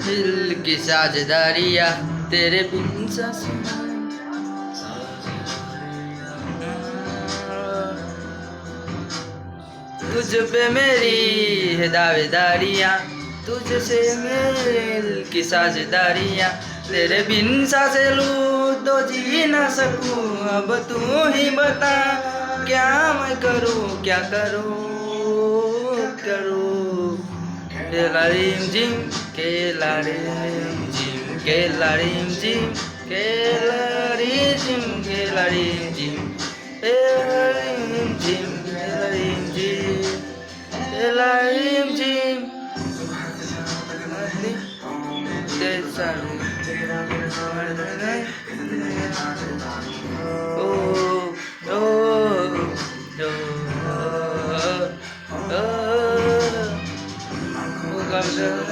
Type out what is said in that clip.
दिल की साझेदारियाँ तेरे बिन सांसें तुझ पे मेरी है दावेदारियाँ तुझसे मेरे दिल की साझेदारियाँ तेरे बिन सांसें लूँ तो जी ना सकूँ अब तू ही बता क्या मैं करूँ क्या करूँ केलारिम जिम केलारिम जिम केलारिम जिम केलारिम जिम केलारिम जिम केलारिम जिम केलारिम जिम केलारिम जिम Oh, oh, oh, oh, oh, oh,